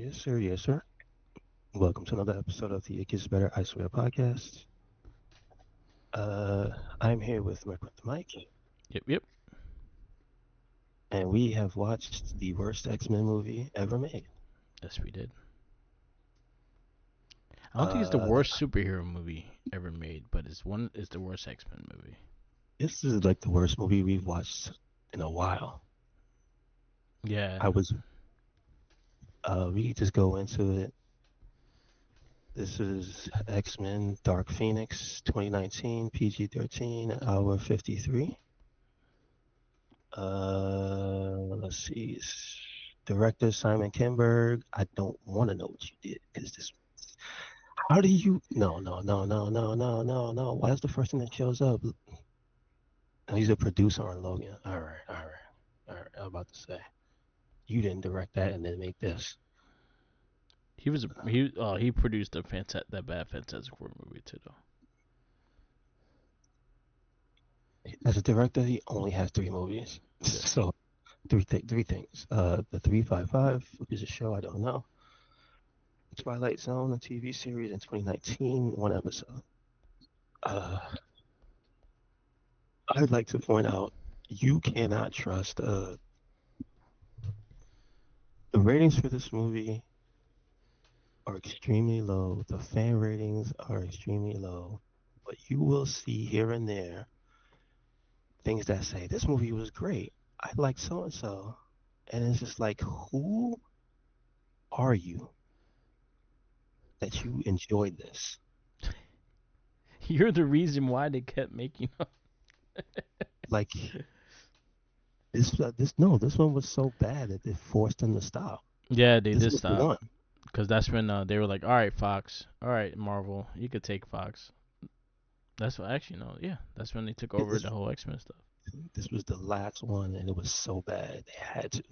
Yes, sir. Yes, sir. Welcome to another episode of the It Gets Better I Swear podcast. Uh, I'm here with my brother Mike, Yep, yep. and we have watched the worst X-Men movie ever made. Yes, we did. I don't think it's the Uh, worst superhero movie ever made, but it's the worst X-Men movie. this is like the worst movie we've watched in a while. Yeah. I was, we could just go into it. This is X-Men Dark Phoenix 2019, PG-13, hour 53. Let's see. Director Simon Kinberg. I don't want to know what you did because this. How do you? No, no, no, no, no, no, no, no. Why is the first thing that shows up? Oh, he's a producer on Logan. All right, all right, all right. I'm about to say you didn't direct that and then make this. He produced that bad Fantastic Four movie too though. As a director, he only has three movies. Yeah. So three things. The 355, which is a show I don't know. Twilight Zone, a TV series in 2019, one episode. Uh, I'd like to point out you cannot trust the ratings for this movie are extremely low. The fan ratings are extremely low. But you will see here and there things that say this movie was great. I like so and so. And it's just like, who are you that you enjoyed this? You're the reason why they kept making them. Like this no, this one was so bad that it forced them to stop. Yeah, they This did was the stop one. because that's when they were like, "All right, Fox. All right, Marvel, you could take Fox." That's what actually no, yeah, that's when they took over This the whole X-Men stuff. this was the last one, and it was so bad they had to.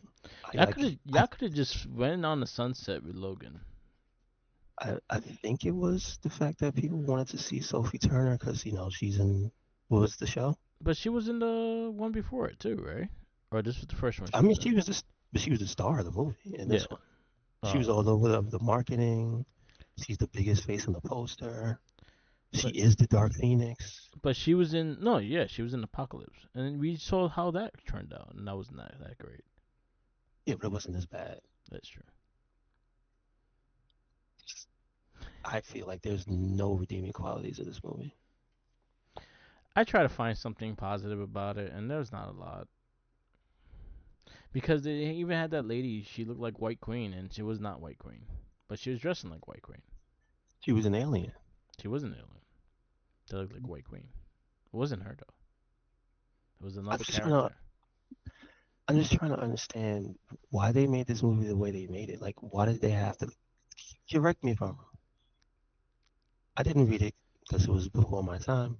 I Y'all like could have I y'all could have just went on the sunset with Logan. I think it was the fact that people wanted to see Sophie Turner because she's in what was the show? But she was in the one before it too, right? Or this was the first one I she mean, was in. she was the star of the movie in Yeah. this one. She was Uh, all over the marketing. She's the biggest face on the poster. She but is the Dark Phoenix. but she was in no, yeah, she was in Apocalypse, and we saw how that turned out, and that was not that great. Yeah, but it wasn't as bad. That's true. I feel like there's no redeeming qualities of this movie. I try to find something positive about it, and there's not a lot because they even had that lady. She looked like White Queen, and she was not White Queen, but she was dressing like White Queen. She was an alien. She wasn't alien. She looked like White Queen. It wasn't her though. It was I'm another just trying to character. I'm just trying to understand why they made this movie the way they made it. Like, why did they have to? Correct me if I'm wrong. I didn't read it because it was before my time.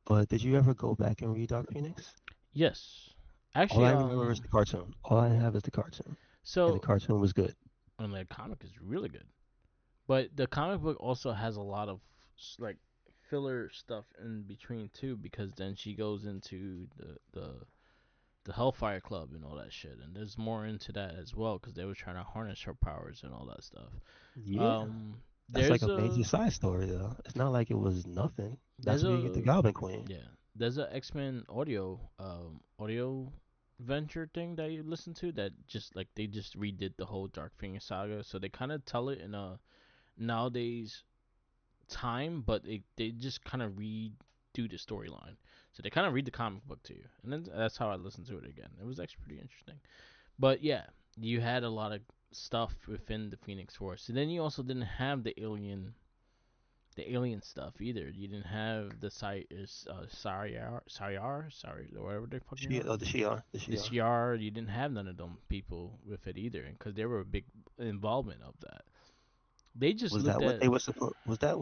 But did you ever go back and read Dark Phoenix? Yes, All actually, I remember is the cartoon. All I have is the cartoon, and the so cartoon was good. and the comic is really good. But the comic book also has a lot of like filler stuff in between too, because then she goes into the Hellfire Club and all that shit, and there's more into that as well because they were trying to harness her powers and all that stuff. Yeah, Um, that's like there's a a major side story though. It's not like it was nothing. there's That's where you get the a Goblin Queen. yeah there's a X Men audio venture thing that you listen to that just like they just redid the whole Dark Phoenix saga, so they kind of tell it in a nowadays time, but they just kind of redo the storyline. So they kind of read the comic book to you, and then that's how I listened to it again. It was actually pretty interesting. But yeah, you had a lot of stuff within the Phoenix Force, and then you also didn't have the alien stuff either. You didn't have the sorry, whatever they fucking She, are. oh, the Shi'ar, the The Shi'ar. CR, you didn't have none of them people with it either, because they were a big involvement of that. They just Was looked that what at they were supposed? Was that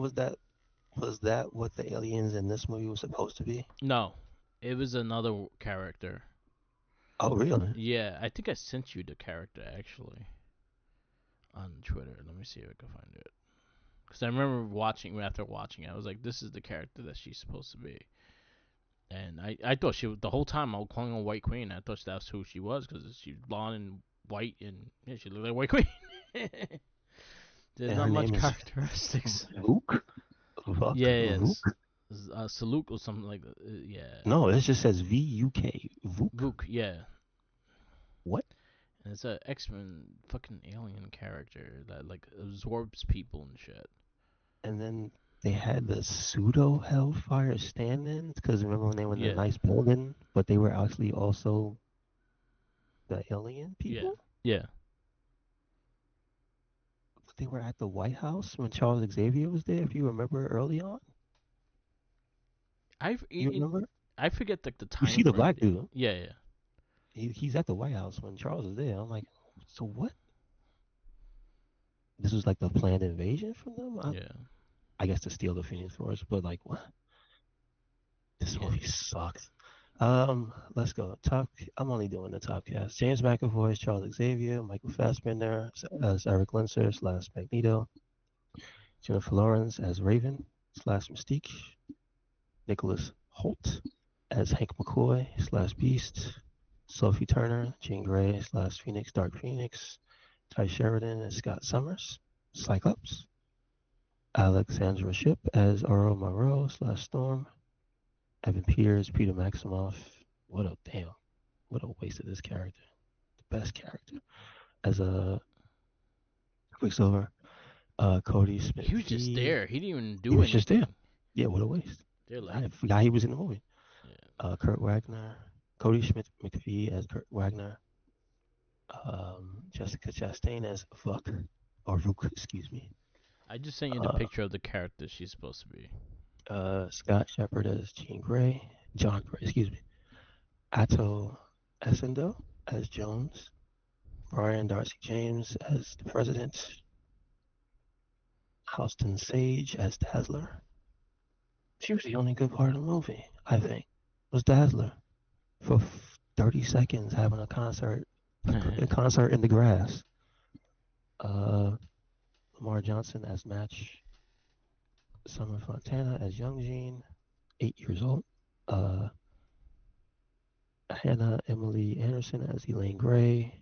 what the aliens in this movie were supposed to be? no, it was another character. Oh, really? Yeah, I think I sent you the character actually on Twitter. Let me see if I can find it. Because I remember watching after watching it, I was like, "This is the character that she's supposed to be." And I thought she the whole time I was calling her White Queen. I thought that's who she was because she's blonde and white and yeah, she looked like White Queen. There's And not her much name is characteristics. Vuk. Vuk. Yeah, yes. Vuk. Saluk or something like that. Yeah. No, it just says VUK. Vuk. Vuk, yeah. What? And it's a X-Men fucking alien character that like absorbs people and shit. And then they had the pseudo Hellfire stand-ins because remember when they were in the Yeah. nice building, but they were actually also the alien Yeah. people. Yeah. But they were at the White House when Charles Xavier was there. If you remember early on, I you remember? I forget like the You time see the frame. black dude. Yeah, yeah. He's at the White House when Charles is there. I'm like, so what? This was like the planned invasion from them. Yeah. I guess to steal the Phoenix Force, but like what? This Yeah. movie sucks. Let's go. Top. I'm only doing the top cast. James McAvoy as Charles Xavier. Michael Fassbender as Eric Linser / Magneto. Jennifer Lawrence as Raven / Mystique. Nicholas Holt as Hank McCoy / Beast. Sophie Turner, Jean Grey / Phoenix, Dark Phoenix. Ty Sheridan as Scott Summers, Cyclops. Alexandra Shipp as Aurora Monroe / Storm. Evan Peters, Peter Maximoff. What a damn. What a waste of this character. The best character. As a Quicksilver. Cody Smith. He was just there. He didn't even He do was just there. anything. Yeah, what a waste. They're like, I forgot he was in the movie. yeah. Kurt Wagner. Cody Schmidt McPhee as Kurt Wagner. Jessica Chastain as Fuck. Or Rook, excuse me. I just sent you the picture of the character she's supposed to be. Scott Shepard as Jean Grey. John Gray, excuse me. Atto Essendo as Jones. Brian Darcy James as the President. Houston Sage as Dazzler. She was the only good part of the movie, I think, was Dazzler. For 30 seconds having a concert in the grass. Lamar Johnson as Match. Summer Fontana as Young Jean, 8 years old. Hannah Emily Anderson as Elaine Gray.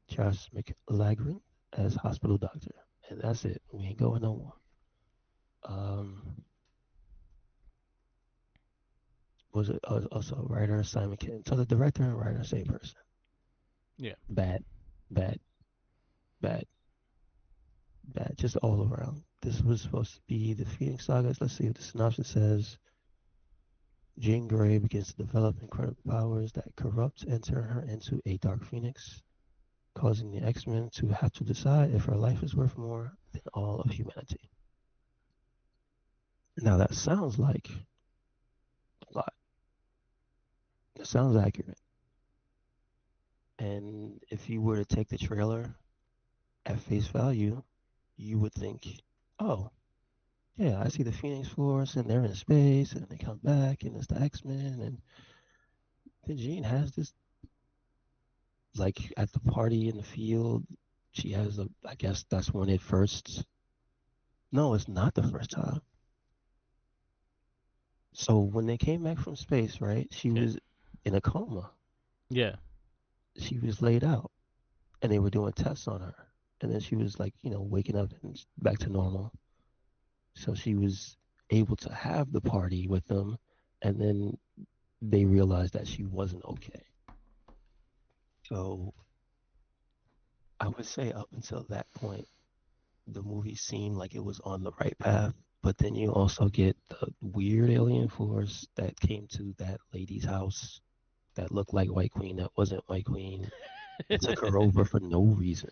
Josh McLagren as Hospital Doctor. And that's it. We ain't going no more. Was it also writer Simon Kinnon? So the director and writer, same person. Yeah. Bad. Just all around. This was supposed to be the Phoenix Saga. Let's see what the synopsis says. Jean Grey begins to develop incredible powers that corrupt and turn her into a Dark Phoenix, causing the X-Men to have to decide if her life is worth more than all of humanity. Now that sounds like a lot. That sounds accurate. And if you were to take the trailer at face value, you would think, oh, yeah, I see the Phoenix Force and they're in space and they come back and it's the X-Men and then Jean has this, like at the party in the field, she has a, I guess that's when it first, no, it's not the first time. So when they came back from space, right, she was in a coma. Yeah. She was laid out and they were doing tests on her. And then she was like, waking up and back to normal. So she was able to have the party with them, and then they realized that she wasn't okay. So I would say up until that point, the movie seemed like it was on the right path. But then you also get the weird alien force that came to that lady's house that looked like White Queen, that wasn't White Queen. It took her over for no reason.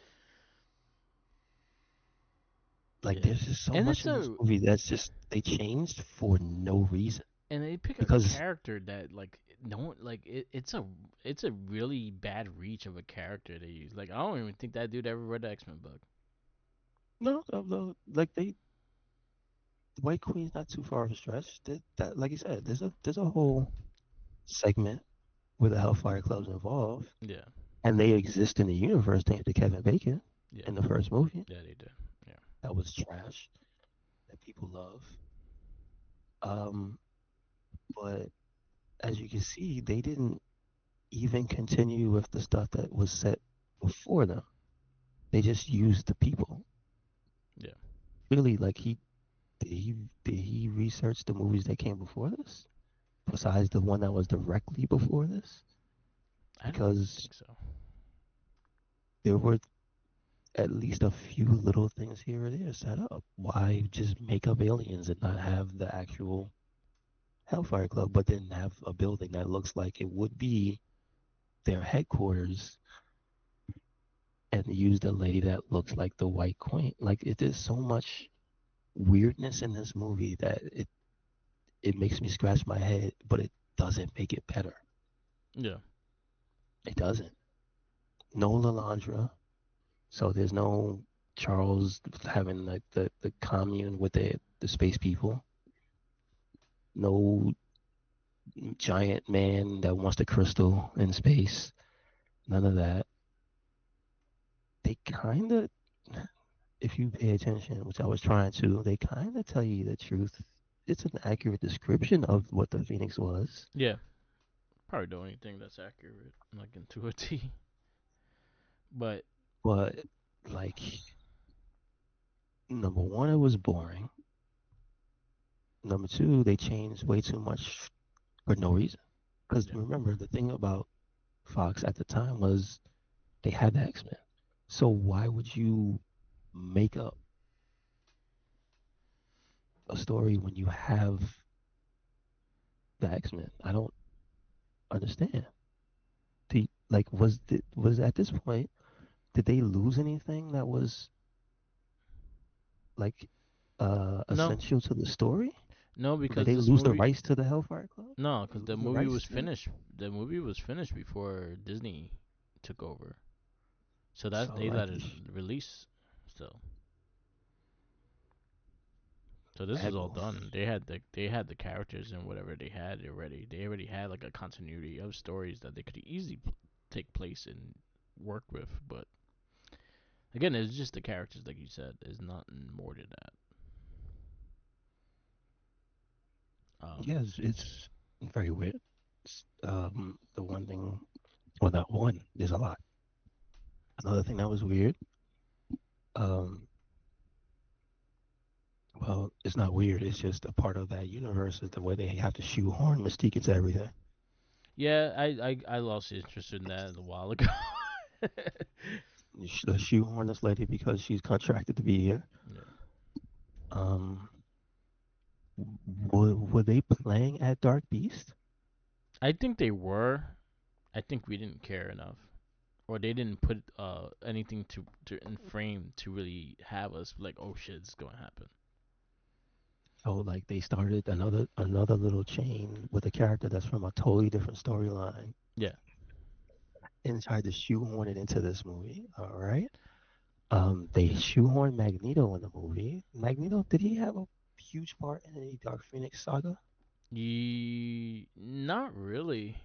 Like there's just so much in this movie that's just they changed for no reason. And they pick a character that like no one like it's a really bad reach of a character they use. Like I don't even think that dude ever read the X-Men book. No, like White Queen's not too far of a stretch. That like you said, there's a whole segment where the Hellfire Club's involved. Yeah. And they exist in the universe thanks to Kevin Bacon in the first movie. Yeah, they did. Yeah. That was trash. That people love. But as you can see, they didn't even continue with the stuff that was set before them. They just used the people. Yeah. Really, like he research the movies that came before this, besides the one that was directly before this, I don't because think so. there were at least a few little things here or there set up. Why just make up aliens and not have the actual Hellfire Club, but then have a building that looks like it would be their headquarters and use the lady that looks like the White Queen? Like it is so much weirdness in this movie that it makes me scratch my head, but it doesn't make it better. Yeah. It doesn't. No Lalandra, so there's no Charles having like the commune with the space people. No giant man that wants the crystal in space. None of that. They kind of, if you pay attention, which I was trying to, they kind of tell you the truth. It's an accurate description of what the Phoenix was, Yeah. Probably the only thing that's accurate, like into a T. But but like number one, it was boring. Number two, they changed way too much for no reason. Because yeah. remember, the thing about Fox at the time was they had the X Men. So why would you make up a story when you have the X Men? I don't understand. Like was at this point did they lose anything that was like No, essential to the story? no, Did because they this lose the movie. rights to the Hellfire Club? No, Did they because the lose the movie rights was to it? finished. The movie was finished before Disney took over, so that So they like let it release still. So this that was all done. They had the characters and whatever they had already. They already had like a continuity of stories that they could easily take place and work with. But again, it's just the characters, like you said. There's nothing more to that. Um, yes, it's very weird. The one thing, well, not one. There's a lot. Another thing that was weird. Um, well, it's not weird. It's just a part of that universe. Is the way they have to shoehorn Mystique into everything. yeah, I lost interest in that a while ago. Shoehorn this lady because she's contracted to be here. Yeah. Um, were they playing at Dark Beast? I think they were. I think we didn't care enough, or they didn't put anything to in frame to really have us like, oh shit, it's going to happen. So like they started another little chain with a character that's from a totally different storyline Yeah. and tried to shoehorn it into this movie. All right. They shoehorned Magneto in the movie. Magneto, did he have a huge part in the Dark Phoenix saga? Not really.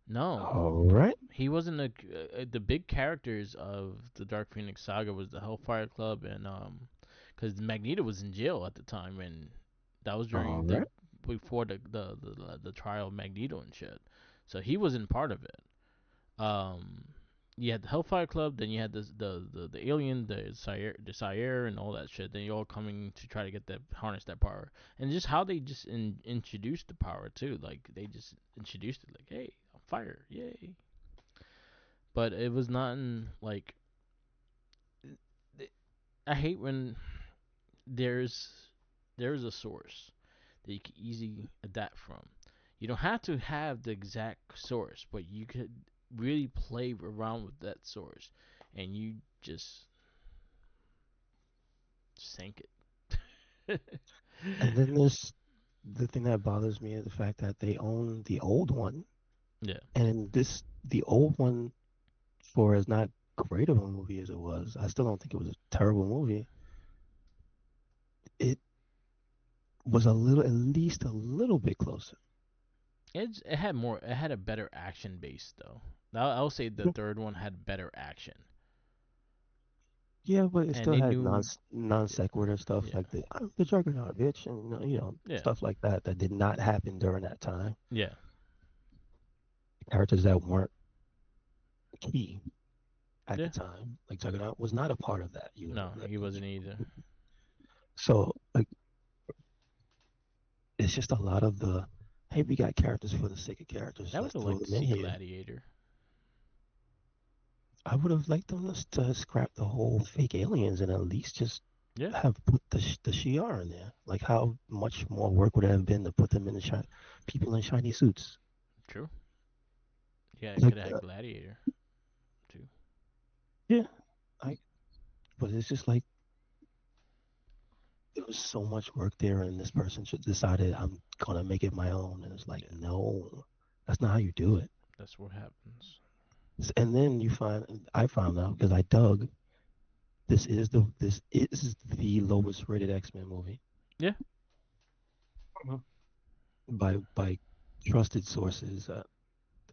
No, All right. he wasn't the big characters of the Dark Phoenix saga was the Hellfire Club and because Magneto was in jail at the time and that was All during the right. before the trial of Magneto and shit. So he wasn't part of it. Um, you had the Hellfire Club, then you had the alien, the Sire, and all that shit. Then you all coming to try to get that harness that power, and just how they just introduced the power too. Like they just introduced it, like, hey, I'm fire, yay! But it was not in like I hate when there's there's a source that you can easily adapt from. You don't have to have the exact source, but you could really play around with that source, and you just sank it. And then there's the thing that bothers me is the fact that they own the old one, Yeah, and the old one for as not great of a movie as it was, I still don't think it was a terrible movie. It was a little, at least a little bit closer. it had more. It had a better action base though. I'll say the third one had better action, Yeah, but it and still they had knew. non sequitur stuff Yeah, like the I'm the Juggernaut, bitch, and yeah, stuff like that that did not happen during that time. yeah, Characters that weren't key. at the Yeah. time. Like Juggernaut was not a part of that universe. No, he wasn't either. So like it's just a lot of the hey, we got characters for the sake of characters. I would Let's have throw liked to them in see here. Gladiator. I would have liked them to scrap the whole fake aliens and at least just Yeah, have put the Shi'ar in there. Like how much more work would it have been to put them in people in shiny suits? true. Yeah, it Like could have had Gladiator too. yeah, I. But it's just like there was so much work there, and this person decided I'm gonna make it my own, and it's like Yeah, no, that's not how you do it. that's what happens. And then I found out because I dug. This is the lowest rated X-Men movie Yeah, by trusted sources.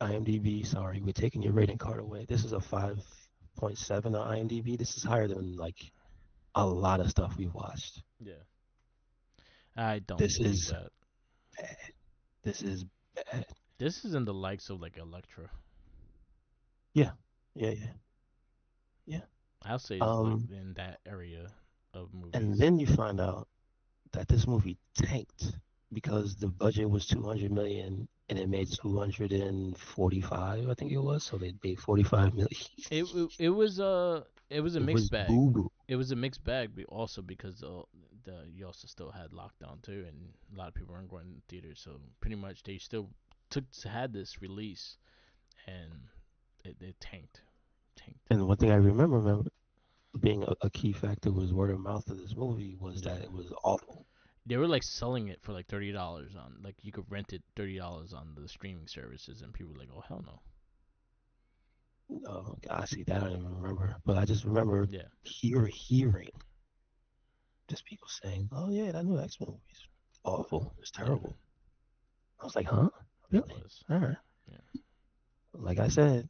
IMDb, sorry, we're taking your rating card away. This is a 5.7 on IMDb. This is higher than like a lot of stuff we've watched. yeah. I don't This believe is that. bad. This is bad. This is in the likes of like Elektra. Yeah, yeah, yeah, yeah. I'll say it's like Um, in that area of and movies. then you find out that this movie tanked because the budget was 200 million and it made 245, I think it was. So they made 45 million. It was a It mixed was bag. boo boo. It was a mixed bag, but also because the you also still had lockdown too, and a lot of people weren't going to theaters. So pretty much they still had this release, and it tanked. And one thing I remember being a key factor was word of mouth of this movie was Yeah, that it was awful. they were like selling it for like $30 on like you could rent it $30 on the streaming services, and people were like, oh hell no. Oh, God, see, that I don't even remember. But I just remember Yeah, hearing just people saying, "Oh yeah, that new X-Men movie is awful. It's yeah, terrible." I was like, "Huh? it Really? was. All right." Yeah, Like I said,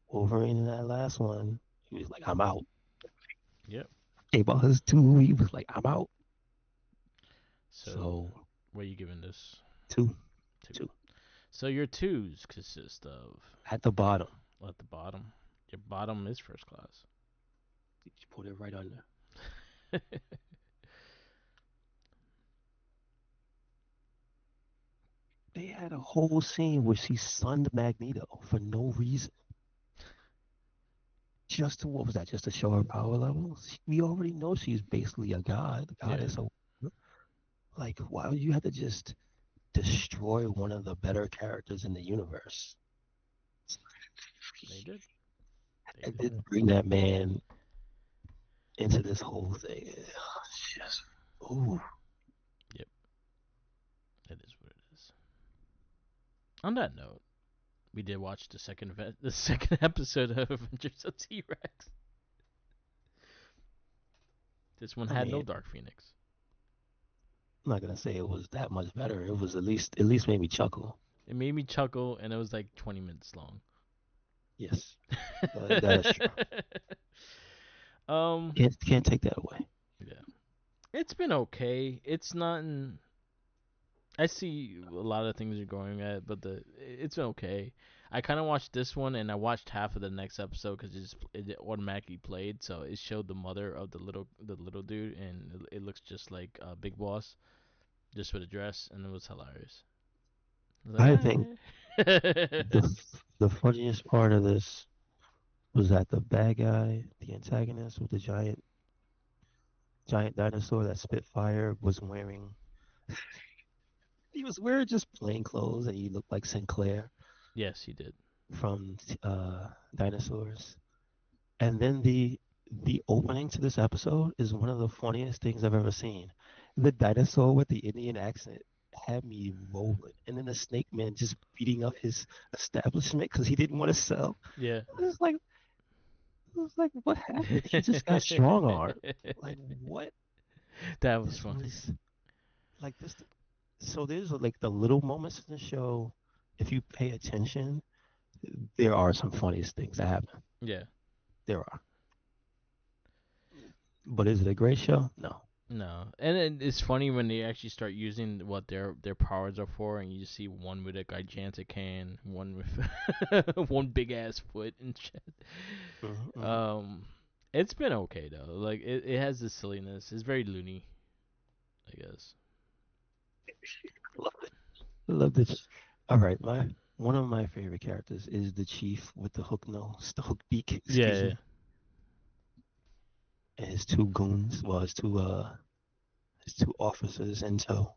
Wolverine in that last one, he was like, "I'm out." yep. Came out his two, he was like, "I'm out." So So what are you giving this? two, Two. two So your twos consist of at the bottom. at the bottom. Your bottom is first class. You put it right under. They had a whole scene where she sunned Magneto for no reason. Just to, what was that? Just to show her power levels. We already know she's basically a god, Yeah, goddess. So, like, why would you have to just destroy one of the better characters in the universe? they did. They And did. then bring that man into this whole thing. It's just, ooh. Yep, it is what it is. On that note, we did watch the second episode of Avengers of T Rex. This one I had no mean, Dark Phoenix. I'm not gonna say it was that much better. It was at least made me chuckle. It made me chuckle, and it was like 20 minutes long. Yes, that is true. um, Can't take that away. yeah, it's been okay. It's not. I see a lot of things you're going at, but it's been okay. I kind of watched this one, and I watched half of the next episode because it automatically played. So it showed the mother of the little dude, and it looks just like Big Boss, just with a dress, and it was hilarious. I was I think like, the the funniest part of this was that the bad guy, the antagonist with the giant dinosaur that spit fire was wearing. He was wearing just plain clothes, and he looked like Sinclair yes, he did. from Dinosaurs. And then the opening to this episode is one of the funniest things I've ever seen. The dinosaur with the Indian accent had me rolling, and then the snake man just beating up his establishment because he didn't want to sell. Yeah. It was like, what happened? He just got strong arm. Like what? That was This funny. was like this. So there's like the little moments in the show. If you pay attention, there are some funniest things that happen. Yeah. There are. But is it a great show? No. No, and it's funny when they actually start using what their powers are for, and you just see one with a gigantic hand, one with one big ass foot and shit. Mm-hmm. Um, it's been okay though. Like it has the silliness. It's very loony, I guess. Love it. Love it. All right, my one of my favorite characters is the chief with the hook nose, the hook beak, excuse Yeah, me, and his two goons, well, his two officers in tow.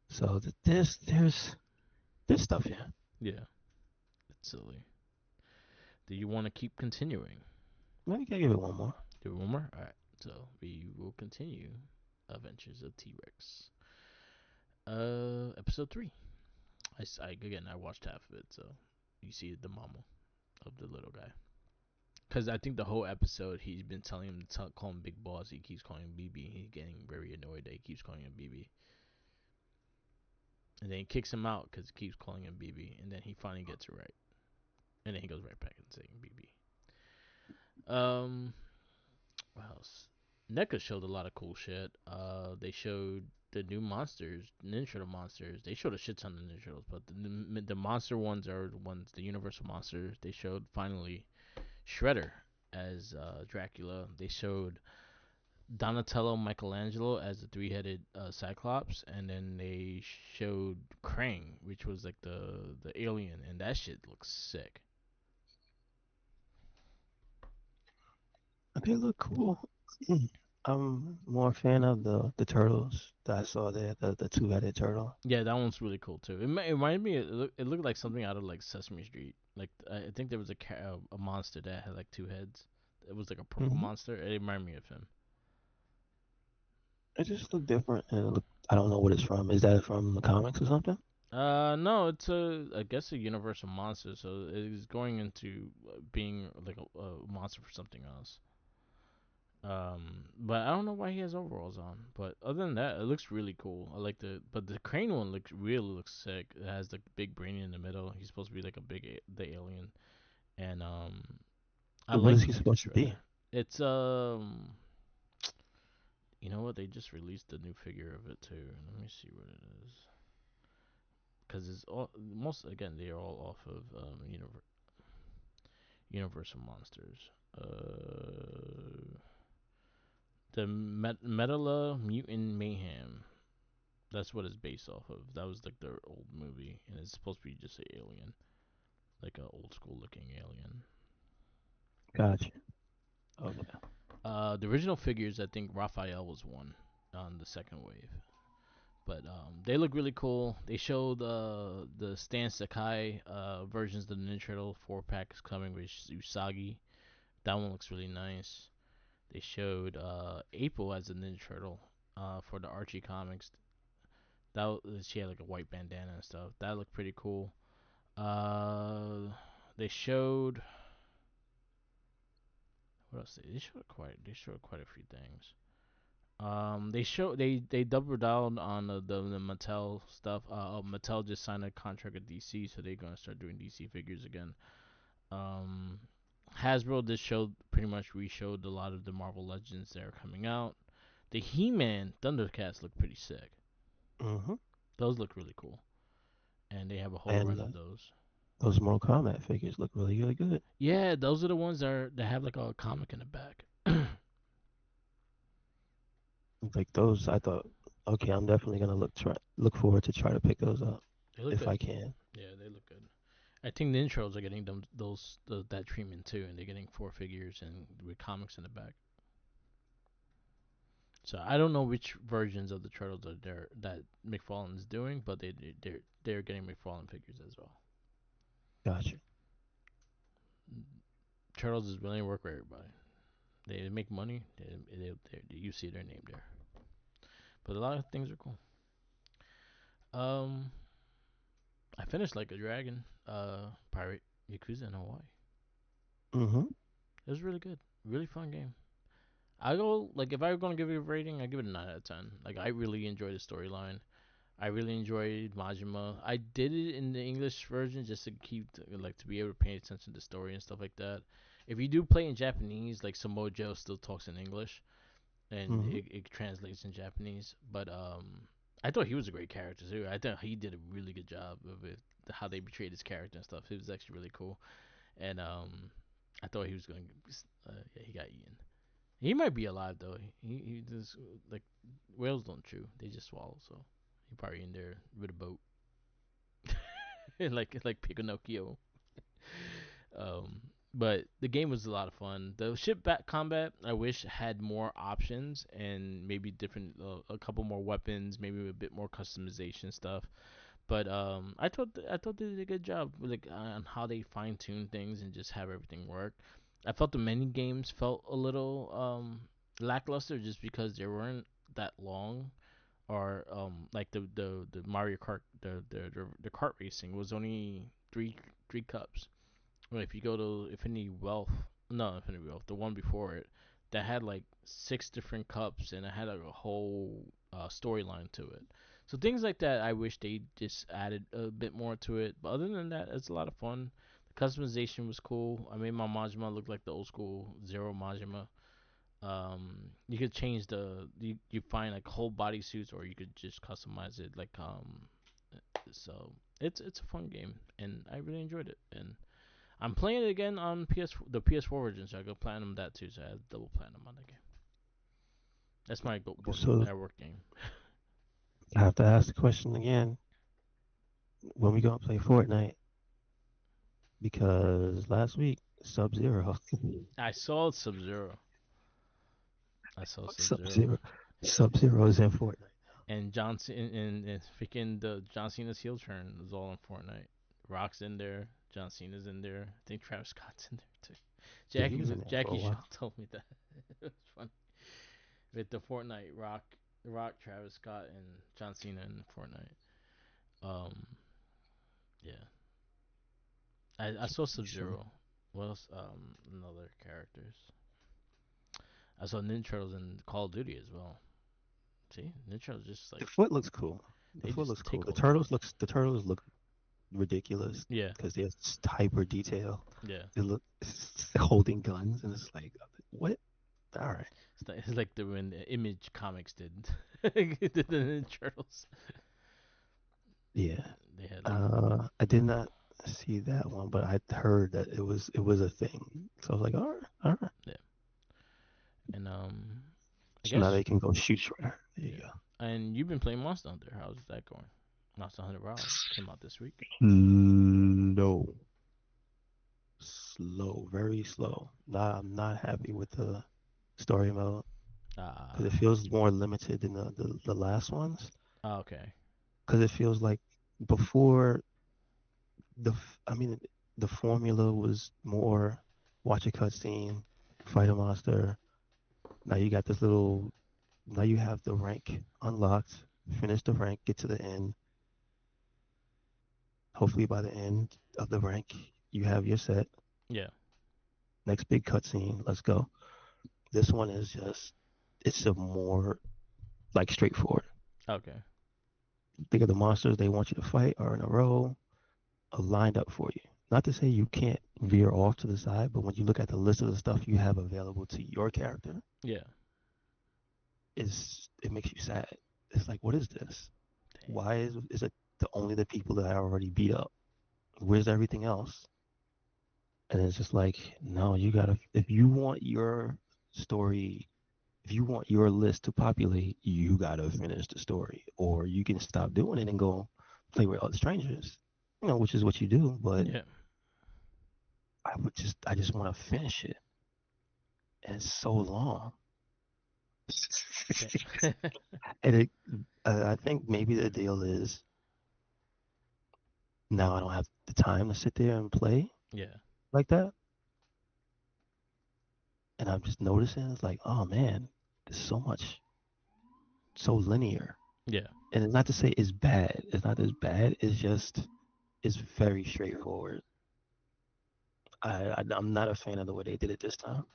So there's stuff here. yeah. It's silly. Do you want to keep continuing? Maybe I can give it one more. Do one more? All right. So we will continue Adventures of T Rex. Episode 3. Again, I watched half of it, so you see the mama of the little guy. Because I think the whole episode, he's been telling him to call him Big Boss. He keeps calling him BB. He's getting very annoyed that he keeps calling him BB. And then he kicks him out because he keeps calling him BB. And then he finally gets it right. And then he goes right back and saying BB. Um, what else? NECA showed a lot of cool shit. They showed the new monsters, Ninja Turtle monsters. They showed a shit ton of Ninja Turtles, but the monster ones are the ones, the Universal monsters. They showed finally Shredder as Dracula. They showed Donatello Michelangelo as the three-headed Cyclops, and then they showed Krang, which was like the alien, and that shit looks sick. They look cool. I'm more a fan of the turtles that I saw there, the two-headed turtle. Yeah, that one's really cool too. It reminded me. It looked like something out of like Sesame Street. Like I think there was a monster that had like two heads. It was like a purple Hmm. monster. It reminded me of him. It just looked different, and I don't know what it's from. Is that from the comics or something? No, it's a I guess a universal monster. So it's going into being like a monster for something else. But I don't know why he has overalls on. But other than that, it looks really cool. I like but the crane one looks sick. It has the big brain in the middle. He's supposed to be like the alien, and I What like is the he Ninja supposed to be? Shredder. It's you know what? They just released a new figure of it too. Let me see what it is. Cause it's all most again they are all off of Universal Monsters. The Metala Mutant Mayhem. That's what it's based off of. That was like their old movie, and it's supposed to be just an alien, like an old school looking alien. Gotcha. Okay. The original figures, I think Raphael was one on the second wave, but they look really cool. They showed the Stan Sakai versions of the Ninja Turtle 4 pack is coming with Usagi. That one looks really nice. They showed April as a Ninja Turtle for the Archie comics. She had like a white bandana and stuff. That looked pretty cool. Uh, they showed what else? They showed quite a few things. They doubled down on the Mattel stuff. Mattel just signed a contract with DC, so they're gonna start doing DC figures again. Um, Hasbro this show pretty much re-showed a lot of the Marvel Legends that are coming out. The He-Man Thundercats look pretty sick. Hmm. Those look really cool, and they have a whole And run of those. those Mortal Kombat figures look really, really good. Yeah, those are the ones that have like a comic in the back. Like those, I thought, okay, I'm definitely gonna look forward to try to pick those up They look if good. I can. Yeah, they look good. I think the intros are getting that treatment too, and they're getting 4 figures and with comics in the back. So I don't know which versions of the turtles are there that McFarlane is doing, but they're getting McFarlane figures as well. Gotcha. Turtles is willing to work with everybody. They make money. You see their name there. But a lot of things are cool. Um, I finished like a dragon. Pirate Yakuza in Hawaii. Hmm. It was really good. Really fun game. I go like if I were gonna give it a rating, I give it a 9 out of 10. Like I really enjoyed the storyline. I really enjoyed Majima. I did it in the English version just to keep like to be able to pay attention to the story and stuff like that. If you do play in Japanese, like Samoa Joe still talks in English, and Hmm. it translates in Japanese. But I thought he was a great character too. I thought he did a really good job of it, how they portrayed his character and stuff. It was actually really cool. And I thought he was going. Yeah, he got eaten. He might be alive though. He just like whales don't chew; they just swallow. So he probably in there with a boat, like Pinocchio. Um, but the game was a lot of fun. The ship back combat, I wish had more options and maybe different, a couple more weapons, maybe a bit more customization stuff. But I thought they did a good job, like on how they fine tune things and just have everything work. I felt the mini games felt a little lackluster just because they weren't that long, or like the Mario Kart, the kart racing was only three cups. Well, if you go to Infinity Wealth, no, Infinity Wealth, the one before it, that had like six different cups and it had like a whole storyline to it. So things like that, I wish they just added a bit more to it. But other than that, it's a lot of fun. The customization was cool. I made my Majima look like the old school Zero Majima. You could change you find like whole body suits, or you could just customize it like so it's a fun game and I really enjoyed it. And I'm playing it again on the PS4 version, so I go platinum that too. So I have double platinum on that game. That's my So work game. I have to ask the question again: when we gonna play Fortnite? Because last week Sub Zero, I saw Sub Zero. I saw Sub Sub Zero. Zero, Sub Zero is in Fortnite. And John and freaking the John Cena's heel turn is all in Fortnite. Rock's in there. John Cena's in there. I think Travis Scott's in there too. Yeah, he was in there for a Jackie Shaw while. told me that. It was funny with the Fortnite Rock, Travis Scott, and John Cena in Fortnite. Um, yeah, I saw Sub So Zero. What else? Another characters. I saw Ninja Turtles in Call of Duty as well. See, Ninja Turtles just the like foot looks cool. The they foot just looks cool. take over. The turtles look ridiculous Yeah, because they're hyper detail. yeah. They look holding guns, and it's like, what? All right. It's like the when Image Comics did did the Ninja Turtles. Yeah. They had like I did not see that one, but I heard that it was a thing. So I was like, all right, all right. yeah, and I So now guess they can go shoot Shredder. There you yeah. go. And you've been playing Monster Hunter. How's that going? Monster Hunter Rise came out this week. Slow, slow, very slow. Nah, I'm not happy with the story mode because it Ah, feels more limited than the last ones. okay. Because it feels like before I mean, the formula was more watch a cutscene, fight a monster. Now you got this little. Now you have the rank unlocked. Finish the rank, get to the end. Hopefully, by the end of the rank, you have your set. Yeah. Next big cutscene. Let's go. This one is just. It's a more like straightforward. Okay. Think of the monsters they want you to fight are in a row, lined up for you. Not to say you can't veer off to the side, but when you look at the list of the stuff you have available to your character, Yeah. it makes you sad. It's like, what is this? Damn. Why is it only the people that I already beat up? Where's everything else? And it's just like, no, you gotta. If you want your story, if you want your list to populate, you gotta finish the story, or you can stop doing it and go play with other strangers. Which is what you do. But Yeah. I just want to finish it, and it's so long. Damn. And I think maybe the deal is now I don't have the time to sit there and play yeah. like that, and I'm just noticing it's like, oh man, there's so much, so linear. Yeah. And it's not to say it's bad. It's not as bad. It's very straightforward. I'm not a fan of the way they did it this time,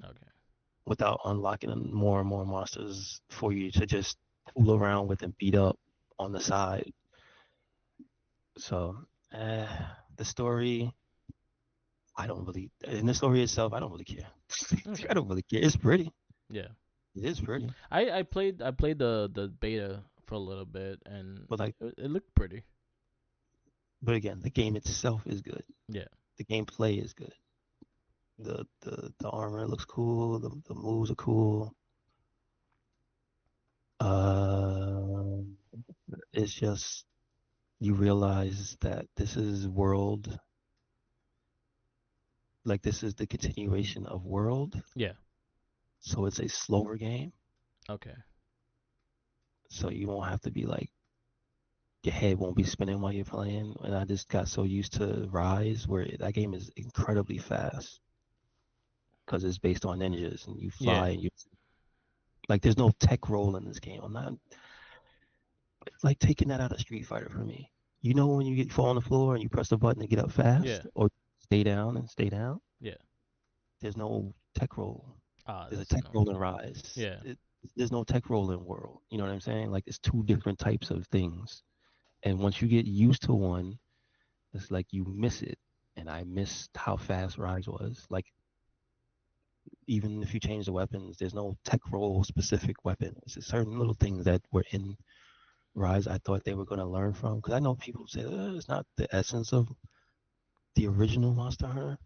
Okay. without unlocking more and more monsters for you to just fool around with and beat up on the side. So, uh, the story, I don't really, in the story itself, I don't really care. Okay. I don't really care. It's pretty. Yeah. It is pretty, I played the beta for a little bit, and but like, it looked pretty. but again, the game itself is good. Yeah. The gameplay is good. The armor looks cool. The moves are cool. Um, it's just you realize that this is World, like this is the continuation of World, Yeah. so it's a slower game. Okay. So you won't have to be like your head won't be spinning while you're playing. And I just got so used to Rise, where that game is incredibly fast because it's based on ninjas and you Yeah. fly and you like. There's no tech roll in this game. I'm not. It's like taking that out of Street Fighter for me. You know when you get fall on the floor and you press the button to get up Yeah. fast, or stay down and stay down. Yeah. There's no tech roll. Ah, There's a that's tech annoying. roll in Rise. Yeah. There's no tech roll in World. You know what I'm saying? Like it's two different types of things. And once you get used to one, it's like you miss it. And I missed how fast Rise was. Like even if you change the weapons, there's no tech roll specific weapons. It's certain little things that were in Rise I thought they were going to learn from. Because I know people say it's not the essence of the original Monster Hunter.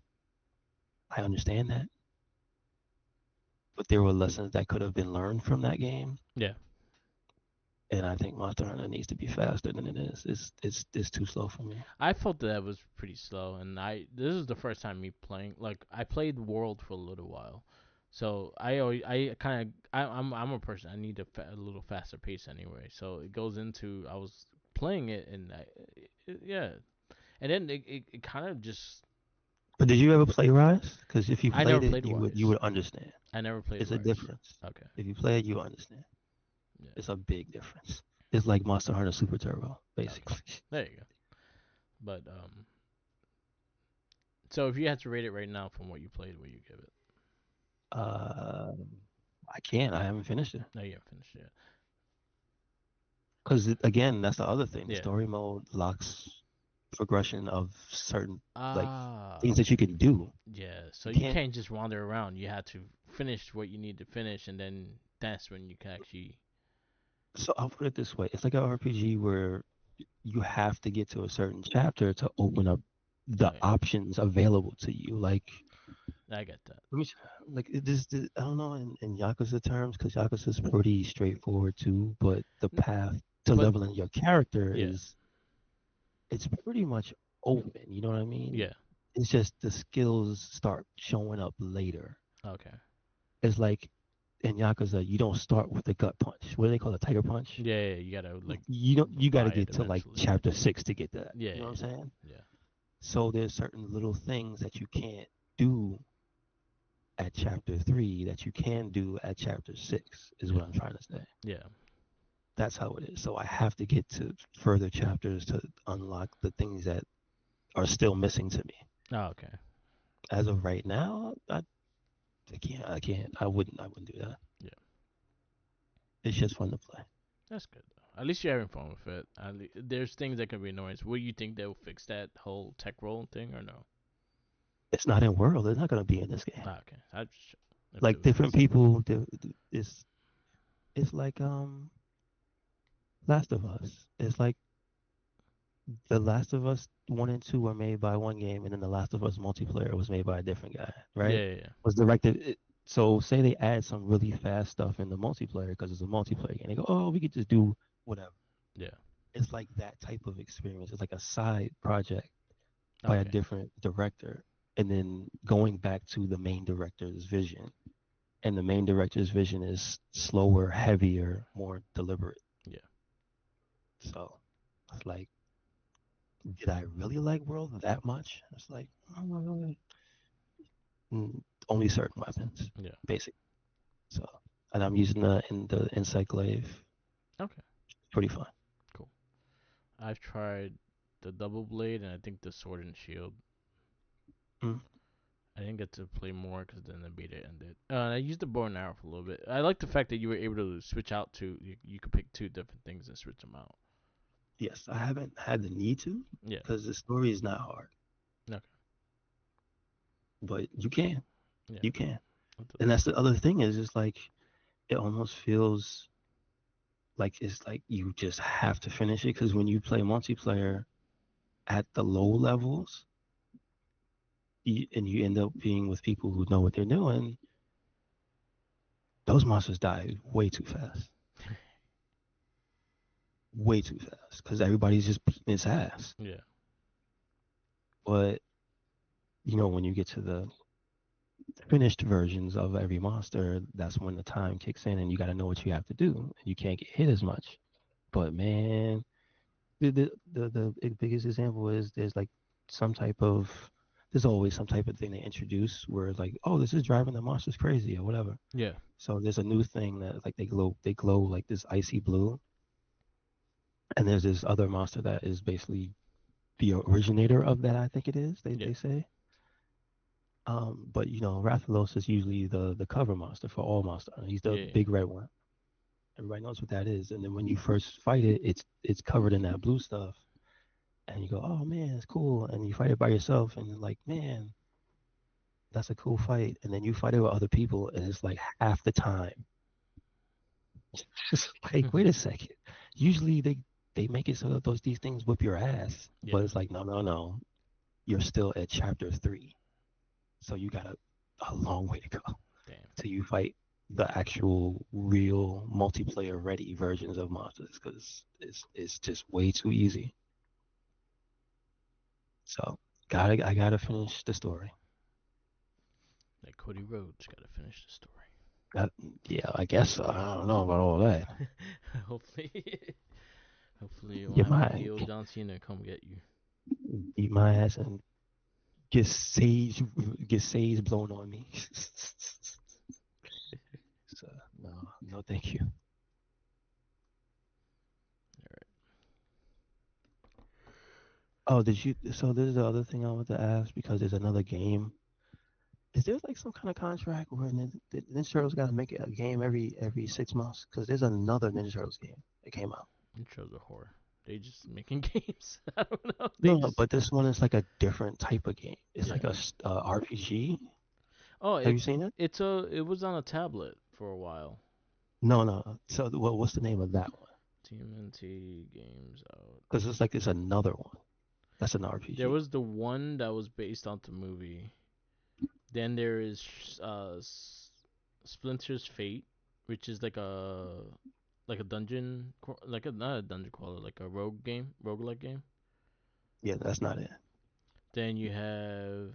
I understand that. But there were lessons that could have been learned from that game. Yeah. And I think Monster Hunter needs to be faster than it is. It's too slow for me. I felt that was pretty slow, and this is the first time me playing. Like I played World for a little while, so I kind of I'm a person I need a little faster pace anyway. So it goes into I was playing it, and yeah, and then it kind of just But did you ever play Rise? Because if you I never played it, played you Rise. would understand. I never played It's a Rise. difference. Okay. If you play it, you understand. Yeah. It's a big difference. It's like Monster Hunter Super Turbo, Okay. basically. There you go. But so if you had to rate it right now from what you played, what you give it? Uh, I can't. I haven't finished it. No, you haven't finished it yet. Because again, that's the other thing. The Yeah. story mode locks progression of certain like Ah. things that you can do. Yeah, so You you can't. can't just wander around. You have to finish what you need to finish, and then that's when you can actually. So I'll put it this way: it's like an RPG where you have to get to a certain chapter to open up the Okay, options available to you. Like, I get that. let me like this I don't know in Yakuza terms because Yakuza is pretty straightforward too, but the path to But leveling your character yeah, is it's pretty much open. You know what I mean? yeah, It's just the skills start showing up later. okay, It's like in Yakuza, you don't start with the gut punch. What do they call it? Tiger punch? yeah. You gotta like You don't. You got to buy it get to like eventually. chapter 6 to get that. Yeah, You know what I'm saying? yeah, So there's certain little things that you can't do at chapter 3 that you can do at chapter 6. Is yeah, what I'm trying to say. yeah, That's how it is. So I have to get to further chapters to unlock the things that are still missing to me. yeah. Oh, okay, As of right now, I can't. I can't. I wouldn't. I wouldn't do that. yeah. It's just fun to play. That's good though. At least you're having fun with it. There's things that can be annoying. Will you think they'll fix that whole tech roll thing or no? It's not in World. It's not gonna be in this game. Ah, okay, I just if they Like would different fix it. people, it's like Last of Us. It's like the Last of Us 1 and 2 were made by one game, and then the Last of Us multiplayer was made by a different guy, Yeah, right? yeah, yeah. Was directed. So say they add some really fast stuff in the multiplayer because it's a multiplayer game. They go, oh, we could just do whatever. Yeah. It's like that type of experience. It's like a side project by a Okay. different director, and then going back to the main director's vision. And the main director's vision is slower, heavier, more deliberate. Yeah. So it's like, did I really like World that much? It's like only certain weapons, Yeah. basic. So, and I'm using the Encyclave. Okay. Pretty fun. Cool. I've tried the double blade and I think the sword and shield. Mm. I didn't get to play more because then the beta ended. I used the bow and arrow for a little bit. I like the fact that you were able to switch out you could pick two different things and switch them out. Yes, I haven't had the need to Yeah. because the story is not hard, Okay. but you can, Yeah. you can. I'll do And that's the other thing is just like it almost feels like it's like you just have to finish it because when you play multiplayer at the low levels and you end up being with people who know what they're doing, those monsters die way too fast because everybody's just beating its ass. Yeah. But when you get to the finished versions of every monster, that's when the time kicks in and you got to know what you have to do. You can't get hit as much. But man, the biggest example is some type of there's always some type of thing they introduce where it's like, oh, this is driving the monsters crazy or whatever. Yeah. So there's a new thing that like they glow like this icy blue, and there's this other monster that is basically the originator of that. I think it is. They Yeah. they say. But Rathalos is usually the cover monster for all monster. He's the Yeah. big red one. Everybody knows what that is. And then when you first fight it, it's covered in that blue stuff. And you go, oh man, it's cool. And you fight it by yourself, and you're like, man, that's a cool fight. And then you fight it with other people, and it's like half the time. It's like, wait a second. Usually they make it so that these things whip your ass, Yeah. but it's like, no, no, no. You're still at chapter 3, so you got a long way to go Damn. till you fight the actual real multiplayer ready versions of monsters because it's just way too easy. So I gotta finish the story. Like Cody Rhodes got to finish the story. Uh, yeah, I guess so. I don't know about all that. Hopefully, hopefully you won't Get have to my deal John Cena come get you. beat my ass and get sage blown on me. So no, no, thank you. Oh, did you? So this is the other thing I want to ask because there's another game. Is there like some kind of contract where the Ninja Turtles got to make a game every 6 months? Because there's another Ninja Turtles game that came out. Intros are horror. They just making games. I don't know. They No, no, just but this one is like a different type of game. It's yeah. like a RPG. Oh, Have you seen it? it was on a tablet for a while. No, no. So what's the name of that one? TMNT games out. Because it's another one. That's an There RPG. was the one that was based on the movie. Then there is Splinter's Fate, which is like a dungeon, like a not a dungeon crawler, like a roguelike game. Yeah, that's not it. Then you have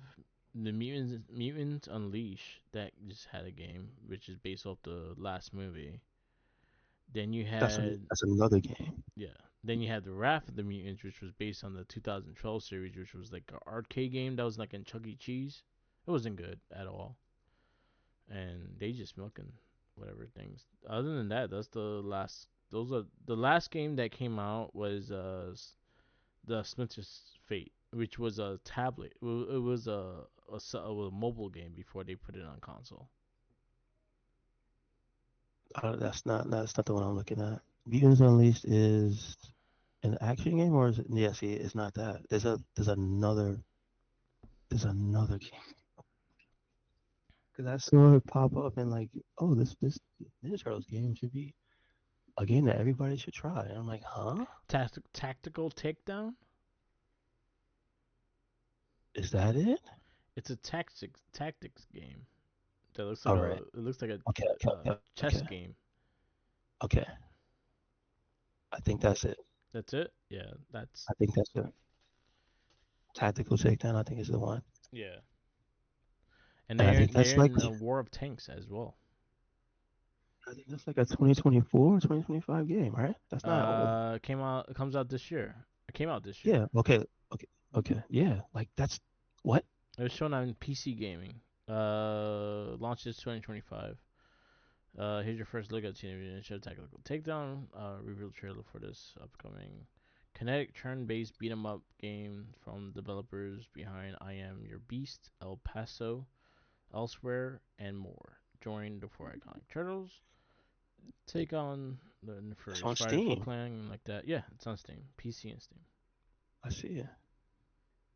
the Mutants Unleashed that just had a game, which is based off the last movie. Then you had That's another game. yeah. Then you had the Wrath of the Mutants, which was based on the 2012 series, which was like an arcade game that was like in Chuck E. Cheese. It wasn't good at all, and they just milking whatever things. Other than that, that's the last. Those are the last game that came out was the Splinter's Fate, which was a tablet. It was a mobile game before they put it on console. That's not the one I'm looking at. Mutants Unleashed is an action game, or is it? Yeah, see, it's not that. There's another game because I saw it pop up and like, oh, this Ninja Turtles game should be a game that everybody should try. And I'm like, huh? Tactical Takedown. Is that it? It's a tactics game that looks like All right. Okay. a Okay. chess Okay. game. Okay. I think that's it. That's it. Yeah, that's I think that's it. Tactical Takedown. I think is the one. yeah. And And I think that's they're like in a War of Tanks as well. I think that's like a 2024 or 2025 game, right? That's not old. It comes out this year. It came out this year. Yeah. Okay. Okay. Okay. Yeah. Like that's what? It was shown on PC Gaming. Launched this 2025. Here's your first look at Teenage Mutant Ninja Tactical Takedown. Reveal trailer for this upcoming kinetic turn-based beat 'em up game from developers behind I Am Your Beast, El Paso, Elsewhere, and more. Join the four iconic turtles. Take on the It's on nefarious Rider Foot Steam. Clan and like that. Yeah, it's on Steam, PC and Steam. I see it.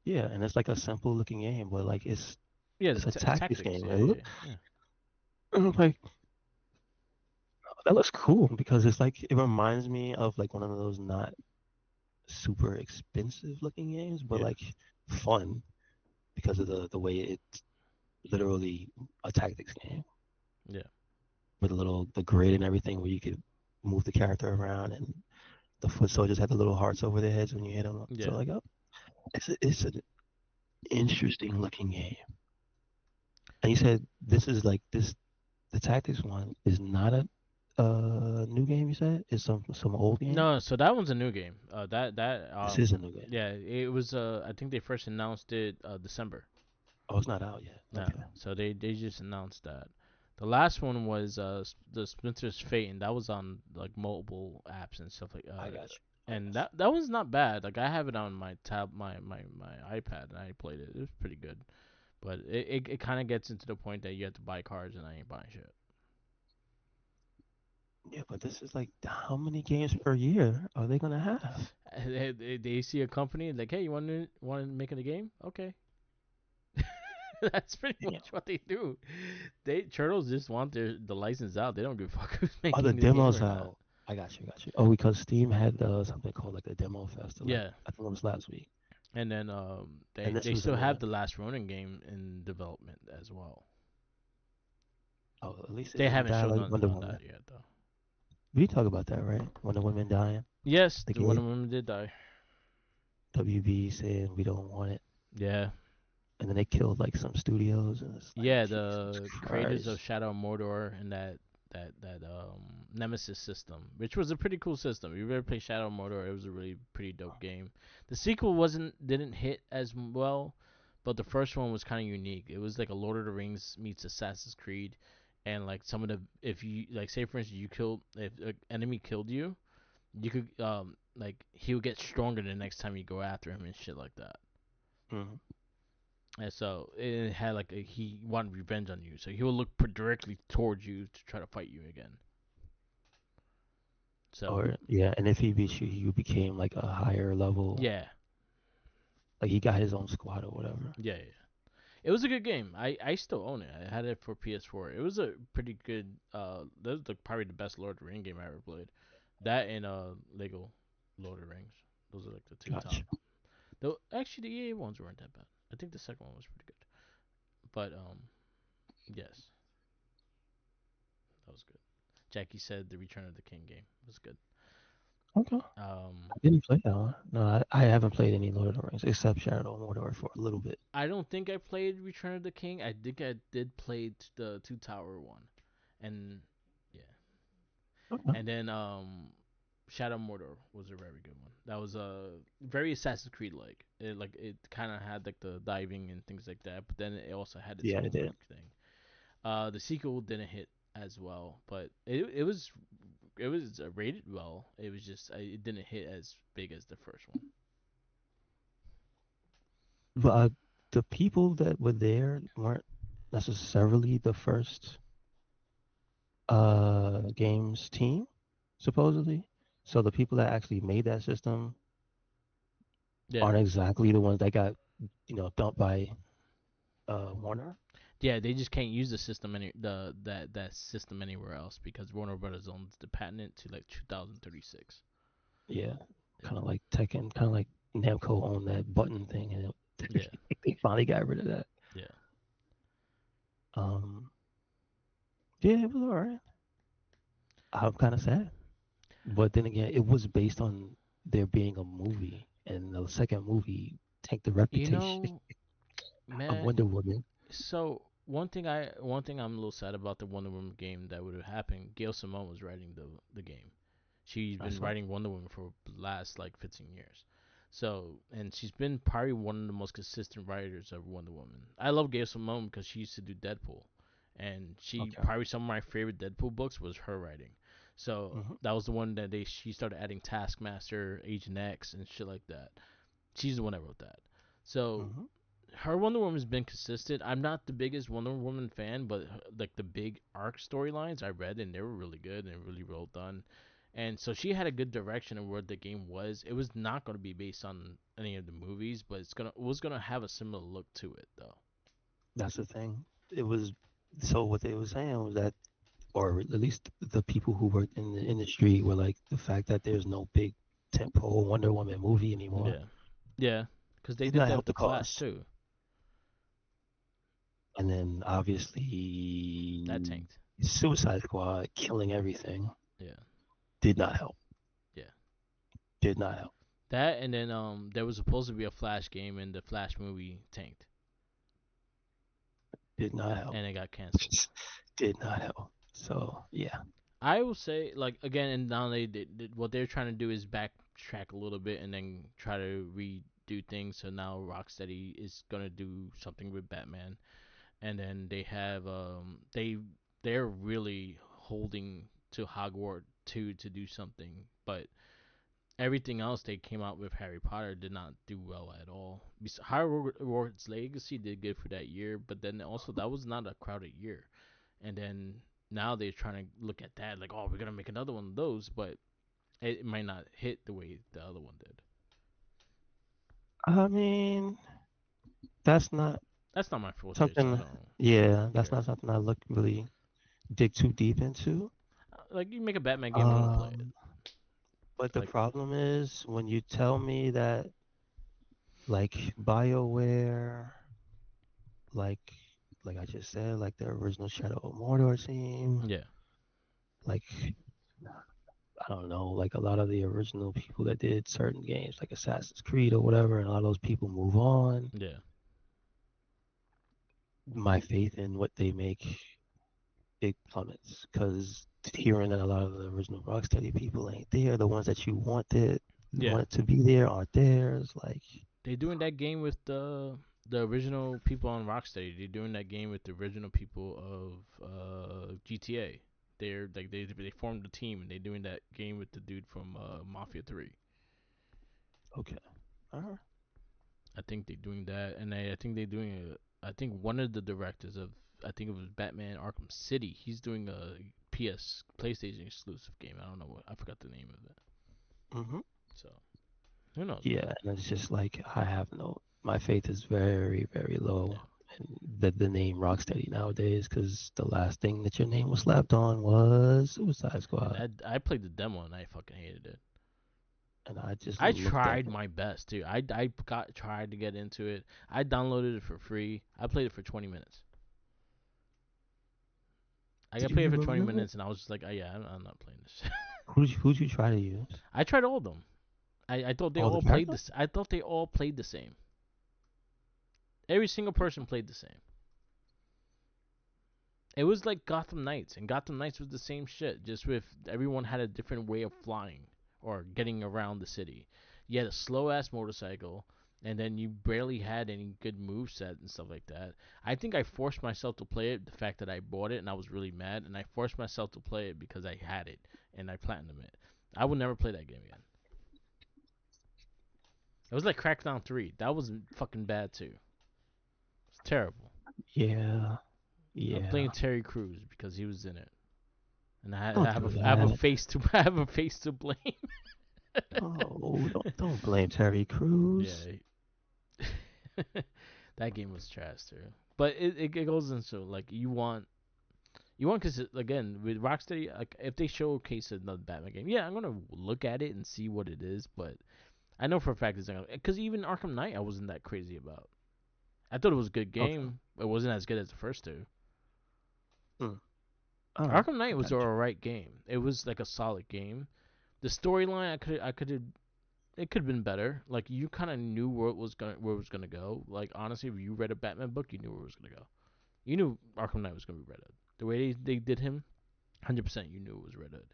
Yeah, and it's like a simple looking game, but like Yeah, it's a tactics tactics. game. Yeah, It yeah, look yeah. it look like That looks cool because it's like it reminds me of like one of those not super expensive looking games, but Yeah, like fun because of the way it's literally a tactics game yeah, with a little the grid and everything where you could move the character around and the foot soldiers had the little hearts over their heads when you hit them. So yeah. like, oh, it's an interesting looking game. And you said this is like this the tactics one is not a new game. You said it's some old game. No, so that one's a new game. This is a new game. Yeah, it was. I think they first announced it December. Oh, it's not out yet. No, Okay, so they just announced that. The last one was the Splinter's Fate, and that was on like mobile apps and stuff like. I got you. I And got you. that was not bad. Like I have it on my my iPad, and I played it. It was pretty good. But it kind of gets into the point that you have to buy cards, and I ain't buying shit. Yeah, but this is like how many games per year are they gonna have? They see a company like, hey, you want to make it a game? Okay, that's pretty Damn. much what they do. They Turtles just want the license out. They don't give a fuck who's Oh, the making the game demos or not. out. I got you. Got you. Oh, because Steam had something called like a demo fest, like Yeah, I think it was last week, and then and this they was still in have the. the Last Ronin game in development as well. Oh, at least it They didn't haven't die shown like nothing Wonder on Woman. that yet though. We talk about that, right? Wonder Woman dying. Yes, The the Wonder game. Woman did die. WB saying we don't want it, Yeah, and then they killed like some studios, and it's like yeah, Jesus the creators of Christ. Shadow of Mordor and that Nemesis system, which was a pretty cool system. If you ever play Shadow of Mordor, it was a really pretty dope game. The sequel didn't hit as well, but the first one was kind of unique. It was like a Lord of the Rings meets Assassin's Creed, and like some of the if you like say for instance you killed if an enemy killed you, you could like he would get stronger the next time you go after him and shit like that. Mhm. And so it had like he wanted revenge on you, so he will look directly towards you to try to fight you again. So Or yeah, and if he beat you, you became like a higher level. yeah, Like he got his own squad or whatever. yeah, yeah. It was a good game. I still own it. I had it for PS4. It was a pretty good. That was probably the best Lord of the Rings game I ever played. That and Lego Lord of the Rings. Those are like the two top. Gotcha. Though actually the EA ones weren't that bad. I think the second one was pretty good. But yes, that was good. Jackie said the Return of the King game was good. Okay. Um, I didn't play that one. No, I haven't played any Lord of the Rings except Shadow of Mordor for a little bit. I don't think I played Return of the King. I think I did play the Two Tower one, and yeah, Okay. and then Shadow of Mordor was a very good one. That was very Assassin's Creed like it kind of had like the diving and things like that, but then it also had its Yeah, own it did. unique thing. The sequel didn't hit as well, but it was rated well. It was just it didn't hit as big as the first one. But the people that were there weren't necessarily the first games team, supposedly. So the people that actually made that system Yeah, aren't exactly the ones that got, dumped by Warner. yeah, they just can't use the system that system anywhere else because Warner Brothers owns the patent to like 2036. Yeah, Yeah, kind of like Tekken, kind of like Namco owned that button thing, and yeah, they finally got rid of that. yeah. Um, yeah, it was alright. I'm kind of sad, but then again, it was based on there being a movie, and the second movie tanked the You reputation know, of man. Wonder Woman. So one thing I'm a little sad about the Wonder Woman game that would have happened. Gail Simone was writing the game. She's I been saw. writing Wonder Woman for the last like 15 years. So and she's been probably one of the most consistent writers of Wonder Woman. I love Gail Simone because she used to do Deadpool, and she Okay. probably some of my favorite Deadpool books was her writing. So Hmm. that was the one that she started adding Taskmaster, Agent X, and shit like that. She's the one that wrote that. So Hmm. her Wonder Woman's been consistent. I'm not the biggest Wonder Woman fan, but like the big arc storylines I read and they were really good and really well done. And so she had a good direction of where the game was. It was not going to be based on any of the movies, but it was gonna have a similar look to it though. That's the thing. It was so what they were saying was that or at least the people who worked in the industry, were like the fact that there's no big tentpole Wonder Woman movie anymore Yeah, yeah, because they did did not that help with the the Flash cause. too. And then obviously That tanked. Suicide Squad killing everything Yeah, did not help. yeah. Did not help. That and then there was supposed to be a Flash game and the Flash movie tanked Did not help. and it got canceled. Did not help. So yeah. I will say like again, and now what they're trying to do is backtrack a little bit and then try to redo things. So now Rocksteady is gonna do something with Batman, and then they have they're really holding to Hogwarts 2 to do something, but everything else they came out with Harry Potter did not do well at all. Hogwarts Legacy did good for that year, but then also that was not a crowded year. And then now they're trying to look at that like, oh, we're gonna make another one of those, but it might not hit the way the other one did. I mean, that's not That's not my filter, so I something. don't Yeah, that's care. not something I look really dig too deep into. Like you make a Batman game, I'm gonna play it. Um, but the Like problem is when you tell me that like BioWare, like like I just said, like the original Shadow of Mordor team, yeah, like I don't know, like a lot of the original people that did certain games, like Assassin's Creed or whatever, and a lot of those people move on. yeah, My faith in what they make, it plummets because hearing that a lot of the original Rocksteady people ain't there, the ones that you yeah. wanted to be there aren't there. It's like, They doing that game with the original people on Rocksteady. They're doing that game with the original people of GTA. They're like they formed a team and they're doing that game with the dude from Mafia 3. okay, all right. I think they're doing that, and I think they're doing I think one of the directors of I think it was Batman Arkham City. He's doing a PlayStation exclusive game. I don't know what I forgot the name of it. Mm-hmm. So who knows, man? Yeah, and it's just like I have no, my faith is very, very low Yeah, in the name Rocksteady nowadays because the last thing that your name was slapped on was Suicide and Squad, that I played the demo and I fucking hated it. and I just I looked at tried my best too. I got tried to get into it. I downloaded it for free. I played it for 20 minutes. I Do got you played it for remember 20 that? minutes and I was just like, oh yeah, I'm not playing this. Who'd you try to use? I tried all of them. I thought they All the all played characters? this. I thought they all played the same. Every single person played the same. It was like Gotham Knights, and Gotham Knights was the same shit, just with everyone had a different way of flying or getting around the city. You had a slow ass motorcycle, and then you barely had any good move set and stuff like that. I think I forced myself to play it. The fact that I bought it and I was really mad, and I forced myself to play it because I had it and I platinumed it. I would never play that game again. It was like Crackdown 3. That was fucking bad too. It's terrible. Yeah, I'm yeah. playing Terry Crews because he was in it, and Don't do I have a that. face to I have a face to blame. Oh, don't blame Terry Crews. Yeah, that game was trash too. But it goes into like you want because again with Rocksteady, like if they showcase another Batman game, yeah, I'm gonna look at it and see what it is. But I know for a fact it's not because even Arkham Knight I wasn't that crazy about. I thought it was a good Okay. game. It wasn't as good as the first two. Mm. All right, Arkham I Knight was got you. alright game. It was like a solid game. The storyline I could have it could have been better. Like you kind of knew where it was gonna go. Like honestly, if you read a Batman book, you knew where it was gonna go. You knew Arkham Knight was gonna be Red Hood. The way they did him, 100% you knew it was Red Hood.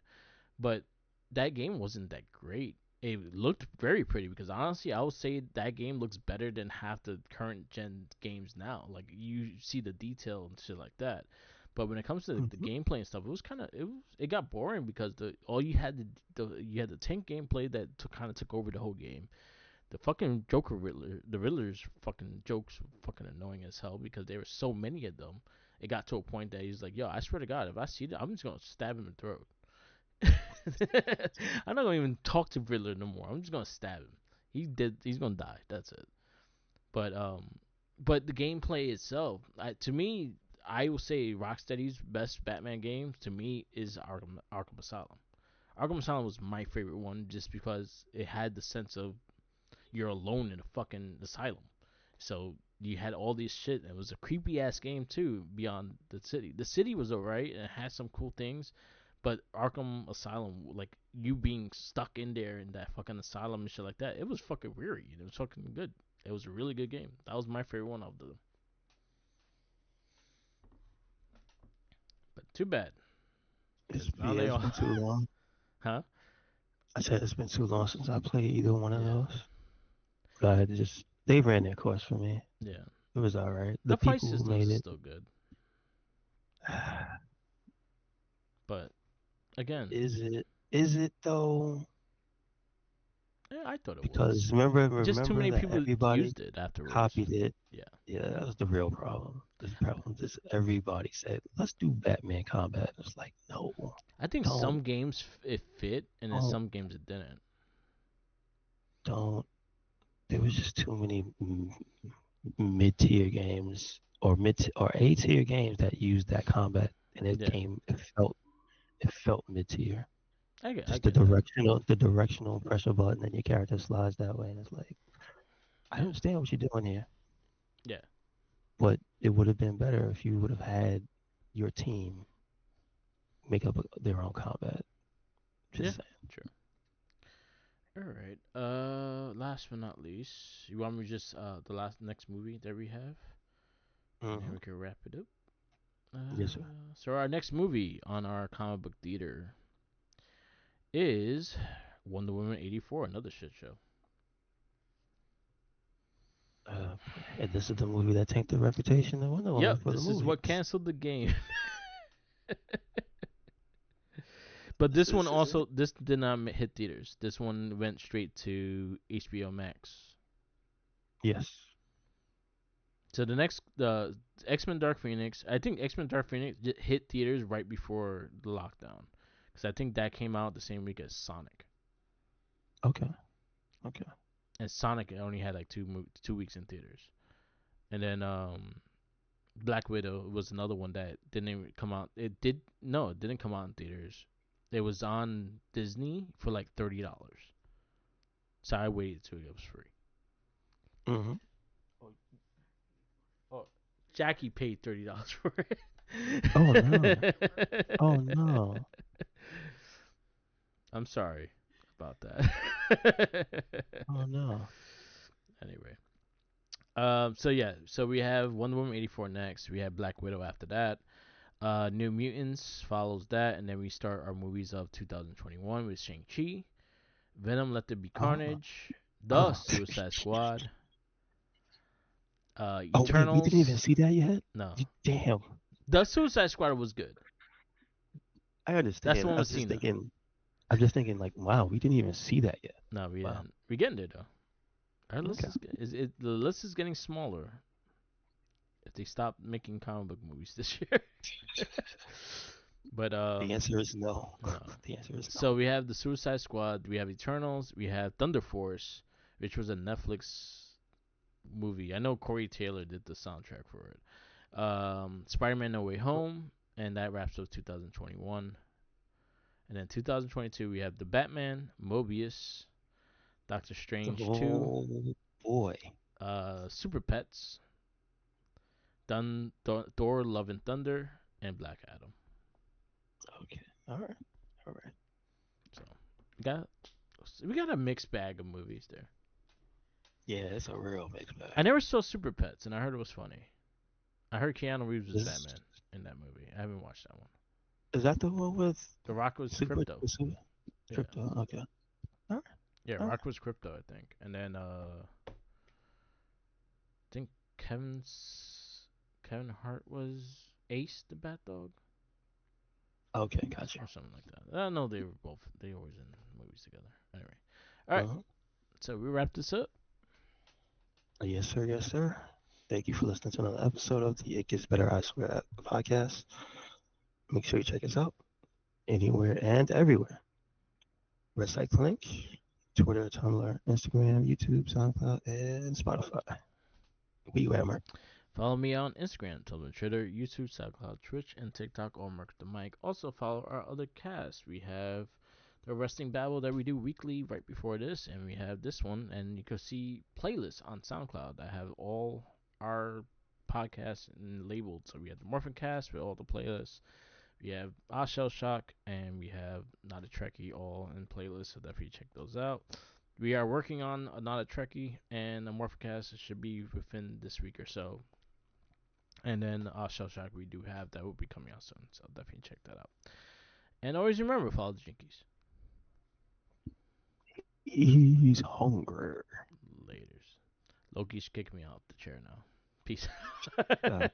But that game wasn't that great. It looked very pretty because honestly, I would say that game looks better than half the current gen games now. Like you see the detail and shit like that. But when it comes to the Hmm. gameplay and stuff, it was kind of it got boring because the all you had you had the tank gameplay that kind of took over the whole game. The fucking Joker the Riddler's fucking jokes were fucking annoying as hell because there were so many of them. It got to a point that he's like, "Yo, I swear to God, if I see that, I'm just gonna stab him in the throat." I'm not gonna even talk to Riddler no more. I'm just gonna stab him. He's gonna die. That's it. But but the gameplay itself, to me, I will say Rocksteady's best Batman game to me is Arkham Asylum. Arkham Asylum was my favorite one just because it had the sense of you're alone in a fucking asylum. So you had all this shit. It was a creepy ass game too. Beyond the city, the city was alright and it had some cool things, but Arkham Asylum, like you being stuck in there in that fucking asylum and shit like that, it was fucking weary. It was fucking good. It was a really good game. That was my favorite one of them. But too bad. Cause now Yeah, they it's all, been too long. huh? I said it's been too long since I played either one of Yeah, those. But I had to just they ran their course for me. yeah. It was all right. The The fight people who systems made are it, still good, but again, is it though? yeah, I thought it was. Because Just too remember many that people everybody used it afterwards. copied it. Yeah. Yeah, that was the real problem. The problem is everybody said, "Let's do Batman combat." It's like, no, I think don't, some games it fit, and then don't, some games it didn't. don't. There was just too many mid-tier games or A-tier games that used that combat, and Yeah, it felt mid-tier. I Just get that. the directional pressure button, and your character slides that way, and it's like, I understand what you're doing here, Yeah, but it would have been better if you would have had your team make up their own combat. yeah, Just saying. true. All right. Last but not least, you want me to just the last next movie that we have, and then Hmm. we can wrap it up. Yes, sir. So our next movie on our comic book theater is Wonder Woman 84, another shit show. And this is the movie that tanked the reputation of Wonder Woman Yep, for the this is movies. what canceled the game. But this one This is it. also this did not hit theaters. This one went straight to HBO Max. Yes. So the X Men Dark Phoenix, I think X Men Dark Phoenix hit theaters right before the lockdown, because I think that came out the same week as Sonic, Okay. Okay. and Sonic only had like 2 weeks in theaters, and then Black Widow was another one that didn't even come out. It didn't come out in theaters. It was on Disney for like $30, so I waited till it was free. Hmm. Oh, oh, Jackie paid $30 for it. Oh no. Oh no. I'm sorry about that. Oh no. Anyway, so yeah, so we have Wonder Woman 84 next. We have Black Widow after that. New Mutants follows that, and then we start our movies of 2021 with Shang Chi, Venom: Let There Be Oh. Carnage, The Oh. Suicide Squad, Oh wait, we didn't even Eternals. see that yet. No, Damn. The Suicide Squad was good. I That's the understand. one with Cena. I'm just thinking like, wow, we didn't even see that yet. No, we Wow. didn't. We getting there though. Our list Okay. is the list is getting smaller if they stop making comic book movies this year. But The answer is no. no. The answer is no. So we have the Suicide Squad, we have Eternals, we have Thunder Force, which was a Netflix movie. I know Corey Taylor did the soundtrack for it. Spider-Man: No Way Home, and that wraps up 2021. And then 2022 we have The Batman, Mobius, Doctor Strange 2, Oh boy. Super Pets, Thor: Love and Thunder, and Black Adam. Okay. All right. All right. So we got we got a mixed bag of movies there. Yeah, it's a real mixed bag. I never saw Super Pets, and I heard it was funny. I heard Keanu Reeves was This Batman in that movie. I haven't watched that one. is that the one with The Rock was Super, Crypto. Super Yeah, Crypto? Okay. All right. yeah, All right. Rock was Crypto, I think. And then I think Kevin Hart was Ace the Bat Dog Okay, gotcha. or something like that. I know they always in movies together. Anyway, all right. Uh-huh. So we wrap this up. Yes, sir. Yes, sir. Thank you for listening to another episode of the It Gets Better, I Swear podcast. Make sure you check us out anywhere and everywhere. Website link, Twitter, Tumblr, Instagram, YouTube, SoundCloud, and Spotify. We Whammer. Follow me on Instagram, Tumblr, Twitter, YouTube, SoundCloud, Twitch, and TikTok, or Mark the Mic. Also follow our other casts. We have the Wrestling Babble that we do weekly right before this, and we have this one, and you can see playlists on SoundCloud that have all our podcasts labeled. So we have the Morphin Cast with all the playlists. We have I Shell Shock, and we have Not a Trekkie all in playlists, so definitely check those out. We are working on a Not a Trekkie and a Morphicast. It should be within this week or so. And then Shell Shock we do have that will be coming out soon, so definitely check that out. And always remember, follow the Jinkies. He's hungry. Laters. Loki's kicking me off the chair now. Peace. God